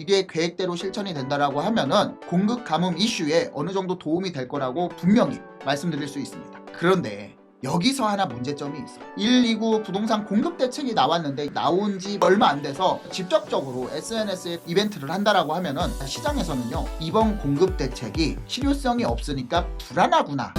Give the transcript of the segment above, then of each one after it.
이게 계획대로 실천이 된다라고 하면은 공급 가뭄 이슈에 어느 정도 도움이 될 거라고 분명히 말씀드릴 수 있습니다. 그런데 여기서 하나 문제점이 있어요. 129 부동산 공급 대책이 나왔는데 나온 지 얼마 안 돼서 직접적으로 SNS에 이벤트를 한다라고 하면은 시장에서는요, 이번 공급 대책이 실효성이 없으니까 불안하구나.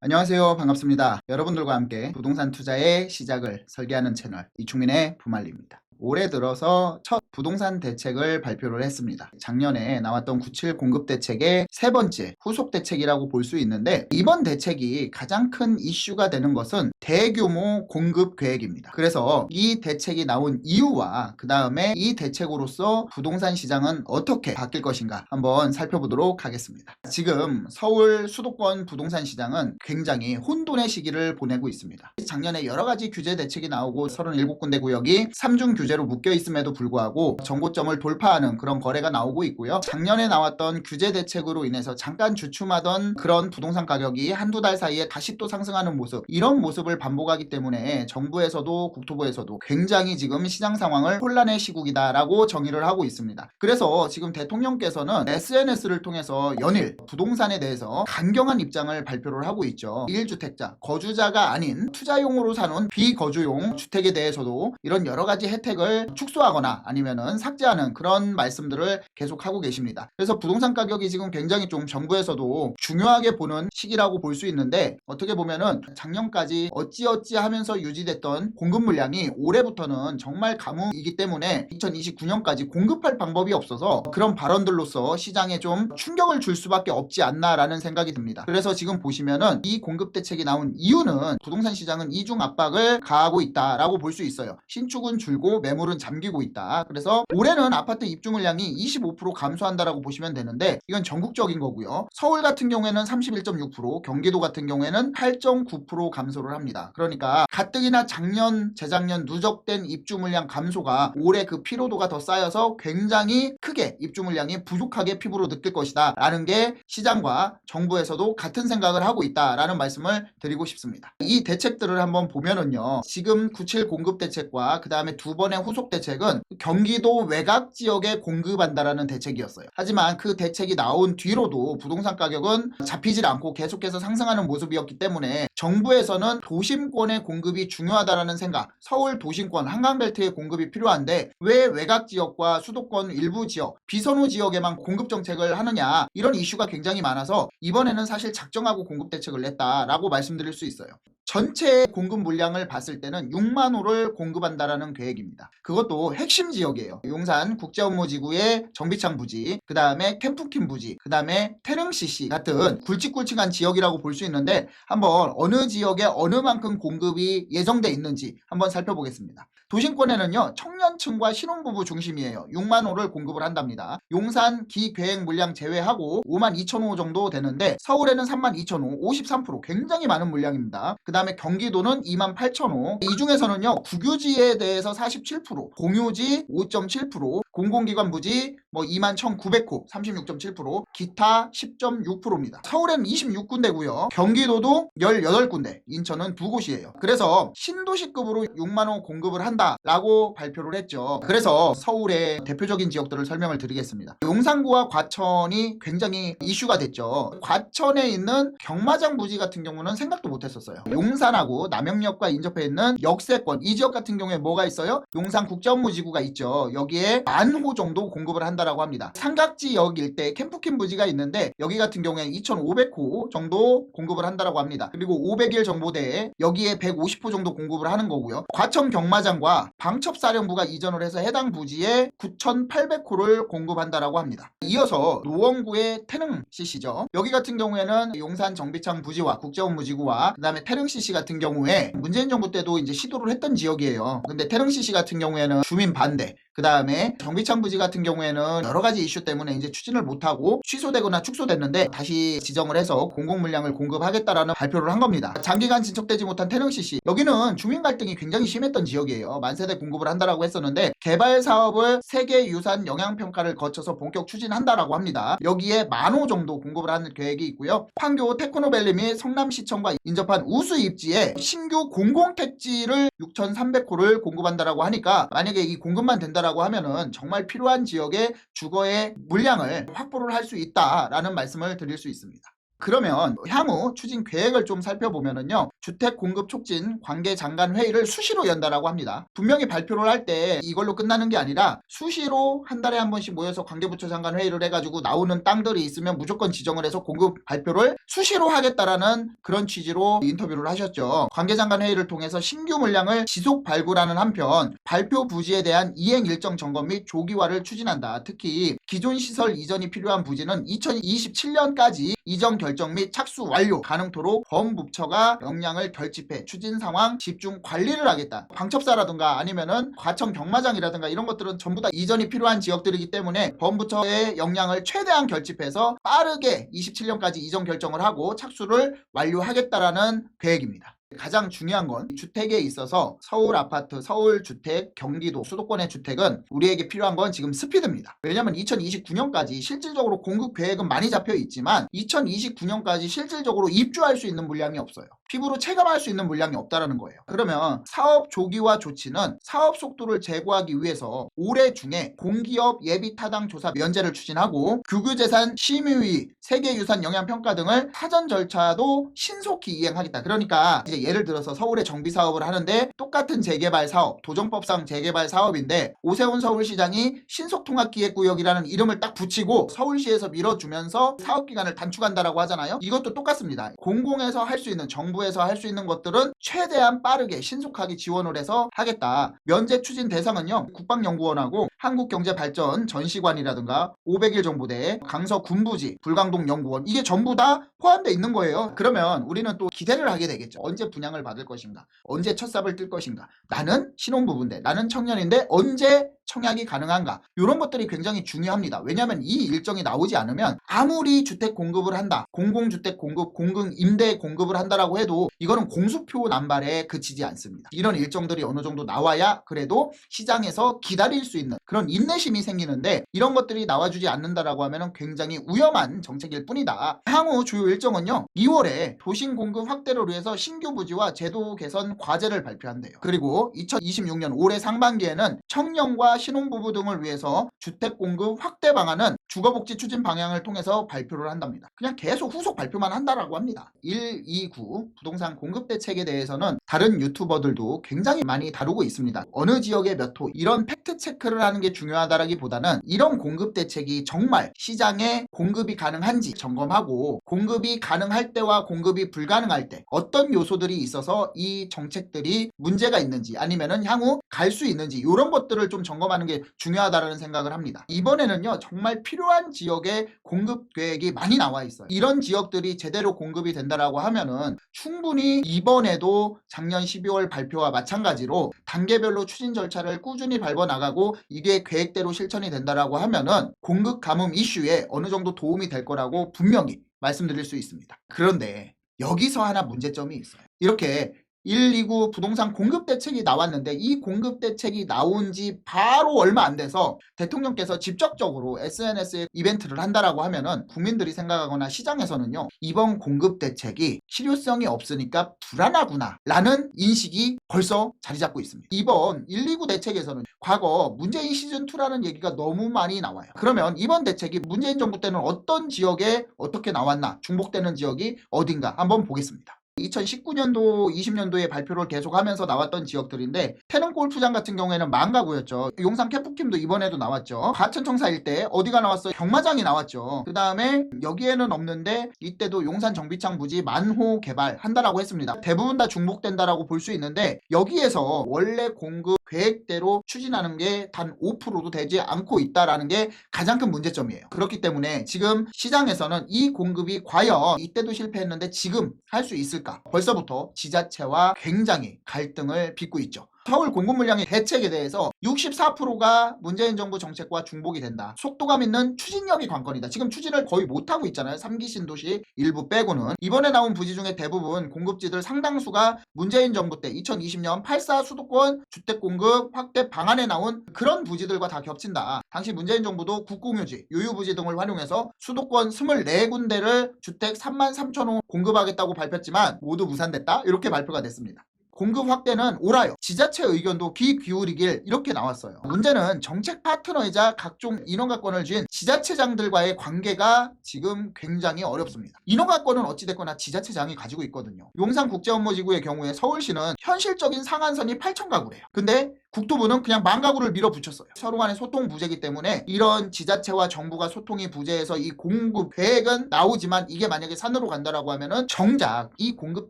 안녕하세요. 반갑습니다. 여러분들과 함께 부동산 투자의 시작을 설계하는 채널 이충민의 부말리입니다. 올해 들어서 첫 부동산 대책을 발표를 했습니다. 작년에 나왔던 97 공급 대책의 세 번째 후속 대책이라고 볼 수 있는데, 이번 대책이 가장 큰 이슈가 되는 것은 대규모 공급 계획입니다. 그래서 이 대책이 나온 이유와 그 다음에 이 대책으로서 부동산 시장은 어떻게 바뀔 것인가 한번 살펴보도록 하겠습니다. 지금 서울 수도권 부동산 시장은 굉장히 혼돈의 시기를 보내고 있습니다. 작년에 여러 가지 규제 대책이 나오고 37군데 구역이 3중 규제로 묶여 있음에도 불구하고 정고점을 돌파하는 그런 거래가 나오고 있고요. 작년에 나왔던 규제 대책으로 인해서 잠깐 주춤하던 그런 부동산 가격이 한두 달 사이에 다시 또 상승하는 모습, 이런 모습을 반복하기 때문에 정부에서도 국토부에서도 굉장히 지금 시장 상황을 혼란의 시국이다라고 정의를 하고 있습니다. 그래서 지금 대통령께서는 SNS를 통해서 연일 부동산에 대해서 강경한 입장을 발표를 하고 있죠. 1주택자, 거주자가 아닌 투자용으로 사는 비거주용 주택에 대해서도 이런 여러 가지 혜택을 축소하거나 아니면은 삭제하는 그런 말씀들을 계속하고 계십니다. 그래서 부동산 가격이 지금 굉장히 좀 정부에서도 중요하게 보는 시기라고 볼 수 있는데, 어떻게 보면은 작년까지 어찌어찌 하면서 유지됐던 공급 물량이 올해부터는 정말 가뭄이기 때문에 2029년까지 공급할 방법이 없어서 그런 발언들로서 시장에 좀 충격을 줄 수밖에 없지 않나라는 생각이 듭니다. 그래서 지금 보시면은 이 공급 대책이 나온 이유는 부동산 시장은 이중 압박을 가하고 있다라고 볼 수 있어요. 신축은 줄고 매물은 잠기고 있다. 그래서 올해는 아파트 입주 물량이 25% 감소한다라고 보시면 되는데, 이건 전국적인 거고요. 서울 같은 경우에는 31.6%, 경기도 같은 경우에는 8.9% 감소를 합니다. 그러니까 가뜩이나 작년, 재작년 누적된 입주 물량 감소가 올해 그 피로도가 더 쌓여서 굉장히 크게 입주 물량이 부족하게 피부로 느낄 것이다 라는 게 시장과 정부에서도 같은 생각을 하고 있다라는 말씀을 드리고 싶습니다. 이 대책들을 한번 보면은요, 지금 97 공급 대책과 그 다음에 두 번의 후속 대책은 경기도 외곽 지역에 공급한다라는 대책이었어요. 하지만 그 대책이 나온 뒤로도 부동산 가격은 잡히질 않고 계속해서 상승하는 모습이었기 때문에 정부에서는 도심권의 공급이 중요하다라는 생각, 서울 도심권 한강벨트의 공급이 필요한데 왜 외곽 지역과 수도권 일부 지역, 비선호 지역에만 공급 정책을 하느냐, 이런 이슈가 굉장히 많아서 이번에는 사실 작정하고 공급 대책을 냈다라고 말씀드릴 수 있어요. 전체 공급 물량을 봤을 때는 6만 호를 공급한다라는 계획입니다. 그것도 핵심 지역이에요. 용산 국제업무지구의 정비창 부지, 그 다음에 캠프킴 부지, 그 다음에 태릉CC 같은 굵직굵직한 지역이라고 볼 수 있는데, 한번 어느 지역에 어느 만큼 공급이 예정돼 있는지 한번 살펴보겠습니다. 도심권에는요, 청년층과 신혼부부 중심이에요. 6만 호를 공급을 한답니다. 용산 기계획 물량 제외하고 5만 2천 호 정도 되는데, 서울에는 3만 2천 호, 53%, 굉장히 많은 물량입니다. 그 다음에 경기도는 2만 8천 호, 이 중에서는요, 국유지에 대해서 47%, 공유지 5.7%, 공공기관 부지 2만 1,900호, 36.7%, 기타 10.6%입니다. 서울에는 26군데고요. 경기도도 18군데, 인천은 2곳이에요. 그래서 신도시급으로 6만 호 공급을 한다라고 발표를 했죠. 그래서 서울의 대표적인 지역들을 설명을 드리겠습니다. 용산구와 과천이 굉장히 이슈가 됐죠. 과천에 있는 경마장 부지 같은 경우는 생각도 못했었어요. 용산하고 남영역과 인접해 있는 역세권, 이 지역 같은 경우에 뭐가 있어요? 용산 국제업무지구가 있죠. 여기에 10,000호 정도 공급을 한다라고 합니다. 삼각지역 일대 캠프킴 부지가 있는데 여기 같은 경우에 2,500호 정도 공급을 한다라고 합니다. 그리고 500일 정보대에 여기에 150호 정도 공급을 하는 거고요. 과천 경마장과 방첩사령부가 이전을 해서 해당 부지에 9,800호를 공급한다라고 합니다. 이어서 노원구의 태릉CC죠. 여기 같은 경우에는 용산 정비창 부지와 국제업무지구와 그 다음에 태릉CC 같은 경우에 문재인 정부 때도 이제 시도를 했던 지역이에요. 근데 태릉CC 같은 경우에는 주민 반대, 그 다음에 정비창 부지 같은 경우에는 여러 가지 이슈 때문에 이제 추진을 못하고 취소되거나 축소됐는데 다시 지정을 해서 공공 물량을 공급하겠다라는 발표를 한 겁니다. 장기간 진척되지 못한 태릉 CC, 여기는 주민 갈등이 굉장히 심했던 지역이에요. 만세대 공급을 한다라고 했었는데 개발 사업을 세계유산 영향평가를 거쳐서 본격 추진한다라고 합니다. 여기에 10,000호 정도 공급을 하는 계획이 있고요. 판교 테크노밸리 및 성남시청과 인접한 우수 입지에 신규 공공택지를 6,300호를 공급한다라고 하니까 만약에 이 공급만 된다라고 하면은 정말 필요한 지역의 주거의 물량을 확보를 할 수 있다라는 말씀을 드릴 수 있습니다. 그러면 향후 추진 계획을 좀 살펴보면은요, 주택 공급 촉진 관계 장관 회의를 수시로 연다라고 합니다. 분명히 발표를 할 때 이걸로 끝나는 게 아니라 수시로 한 달에 한 번씩 모여서 관계부처 장관 회의를 해가지고 나오는 땅들이 있으면 무조건 지정을 해서 공급 발표를 수시로 하겠다라는 그런 취지로 인터뷰를 하셨죠. 관계 장관 회의를 통해서 신규 물량을 지속 발굴하는 한편 발표 부지에 대한 이행 일정 점검 및 조기화를 추진한다. 특히 기존 시설 이전이 필요한 부지는 2027년까지 이전 결정 및 착수 완료 가능토록 범부처가 역량을 결집해 추진 상황 집중 관리를 하겠다. 방첩사라든가 아니면은 과청 경마장이라든가 이런 것들은 전부 다 이전이 필요한 지역들이기 때문에 범부처의 역량을 최대한 결집해서 빠르게 27년까지 이전 결정을 하고 착수를 완료하겠다라는 계획입니다. 가장 중요한 건 주택에 있어서 서울 아파트, 서울 주택, 경기도, 수도권의 주택은 우리에게 필요한 건 지금 스피드입니다. 왜냐하면 2029년까지 실질적으로 공급 계획은 많이 잡혀 있지만 2029년까지 실질적으로 입주할 수 있는 물량이 없어요. 피부로 체감할 수 있는 물량이 없다라는 거예요. 그러면 사업 조기화 조치는 사업 속도를 제고하기 위해서 올해 중에 공기업 예비 타당 조사 면제를 추진하고 국유재산 심의위, 세계유산 영향평가 등을 사전 절차도 신속히 이행하겠다. 그러니까 이제 예를 들어서 서울에 정비 사업을 하는데 똑같은 재개발 사업, 도정법상 재개발 사업인데 오세훈 서울시장이 신속통합기획구역이라는 이름을 딱 붙이고 서울시에서 밀어주면서 사업기간을 단축한다라고 하잖아요. 이것도 똑같습니다. 공공에서 할 수 있는, 정부에서 할 수 있는 것들은 최대한 빠르게 신속하게 지원을 해서 하겠다. 면제 추진 대상은요, 국방연구원하고 한국경제발전 전시관이라든가 500일 정부대, 강서군부지, 불광동 연구원, 이게 전부 다 포함되어 있는 거예요. 그러면 우리는 또 기대를 하게 되겠죠. 언제 분양을 받을 것인가, 언제 첫 삽을 뜰 것인가, 나는 신혼부부인데, 나는 청년인데 언제 청약이 가능한가, 이런 것들이 굉장히 중요합니다. 왜냐하면 이 일정이 나오지 않으면 아무리 주택 공급을 한다, 공공주택 공급, 공공임대 공급을 한다라고 해도 이거는 공수표 남발에 그치지 않습니다. 이런 일정들이 어느 정도 나와야 그래도 시장에서 기다릴 수 있는 그런 인내심이 생기는데, 이런 것들이 나와주지 않는다라고 하면 굉장히 위험한 정책일 뿐이다. 향후 주요 일정은요, 2월에 도심 공급 확대를 위해서 신규 부지와 제도 개선 과제를 발표한대요. 그리고 2026년 올해 상반기에는 청년과 신혼부부 등을 위해서 주택 공급 확대 방안은 주거복지 추진 방향을 통해서 발표를 한답니다. 그냥 계속 후속 발표만 한다라고 합니다. 129 부동산 공급 대책에 대해서는 다른 유튜버들도 굉장히 많이 다루고 있습니다. 어느 지역의 몇 호, 이런 팩트 체크를 하는 게 중요하다라기보다는 이런 공급 대책이 정말 시장에 공급이 가능한지 점검하고, 공급이 가능할 때와 공급이 불가능할 때 어떤 요소들이 있어서 이 정책들이 문제가 있는지 아니면은 향후 갈 수 있는지, 이런 것들을 좀 점검하는 게 중요하다는 생각을 합니다. 이번에는요, 정말 필요한 지역의 공급 계획이 많이 나와 있어요. 이런 지역들이 제대로 공급이 된다라고 하면은 충분히 이번에도 작년 12월 발표와 마찬가지로 단계별로 추진 절차를 꾸준히 밟아 나가고 이게 계획대로 실천이 된다라고 하면은 공급 가뭄 이슈에 어느 정도 도움이 될 거라고 분명히 말씀드릴 수 있습니다. 그런데 여기서 하나 문제점이 있어요. 이렇게 129 부동산 공급 대책이 나왔는데 이 공급 대책이 나온 지 바로 얼마 안 돼서 대통령께서 직접적으로 SNS에 이벤트를 한다라고 하면은 국민들이 생각하거나 시장에서는요, 이번 공급 대책이 실효성이 없으니까 불안하구나 라는 인식이 벌써 자리 잡고 있습니다. 이번 129 대책에서는 과거 문재인 시즌2라는 얘기가 너무 많이 나와요. 그러면 이번 대책이 문재인 정부 때는 어떤 지역에 어떻게 나왔나, 중복되는 지역이 어딘가 한번 보겠습니다. 2019년도, 20년도에 발표를 계속하면서 나왔던 지역들인데, 태릉 골프장 같은 경우에는 망가구였죠. 용산 캠프킴도 이번에도 나왔죠. 과천청사 일대 어디가 나왔어요? 경마장이 나왔죠. 그 다음에 여기에는 없는데 이때도 용산 정비창 부지 10,000호 개발한다라고 했습니다. 대부분 다 중복된다라고 볼 수 있는데 여기에서 원래 공급 계획대로 추진하는 게 단 5%도 되지 않고 있다라는 게 가장 큰 문제점이에요. 그렇기 때문에 지금 시장에서는 이 공급이 과연 이때도 실패했는데 지금 할 수 있을까? 벌써부터 지자체와 굉장히 갈등을 빚고 있죠. 서울 공급 물량의 대책에 대해서 64%가 문재인 정부 정책과 중복이 된다. 속도감 있는 추진력이 관건이다. 지금 추진을 거의 못하고 있잖아요. 3기 신도시 일부 빼고는. 이번에 나온 부지 중에 대부분 공급지들 상당수가 문재인 정부 때 2020년 8.4 수도권 주택 공급 확대 방안에 나온 그런 부지들과 다 겹친다. 당시 문재인 정부도 국공유지, 유유부지 등을 활용해서 수도권 24군데를 주택 33,000호 공급하겠다고 발표했지만 모두 무산됐다. 이렇게 발표가 됐습니다. 공급 확대는 옳아요. 지자체 의견도 귀 기울이길 이렇게 나왔어요. 문제는 정책 파트너이자 각종 인허가권을 쥔 지자체장들과의 관계가 지금 굉장히 어렵습니다. 인허가권은 어찌됐거나 지자체장이 가지고 있거든요. 용산국제업무지구의 경우에 서울시는 현실적인 상한선이 8,000가구래요. 근데 국토부는 그냥 10,000가구를 밀어붙였어요. 서로 간의 소통 부재이기 때문에 이런 지자체와 정부가 소통이 부재해서 이 공급 계획은 나오지만 이게 만약에 산으로 간다라고 하면은 정작 이 공급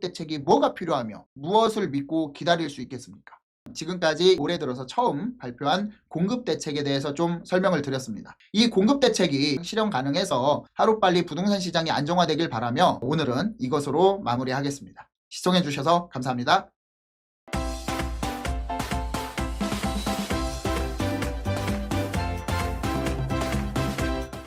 대책이 뭐가 필요하며 무엇을 믿고 기다릴 수 있겠습니까? 지금까지 올해 들어서 처음 발표한 공급 대책에 대해서 좀 설명을 드렸습니다. 이 공급 대책이 실현 가능해서 하루빨리 부동산 시장이 안정화되길 바라며 오늘은 이것으로 마무리하겠습니다. 시청해주셔서 감사합니다.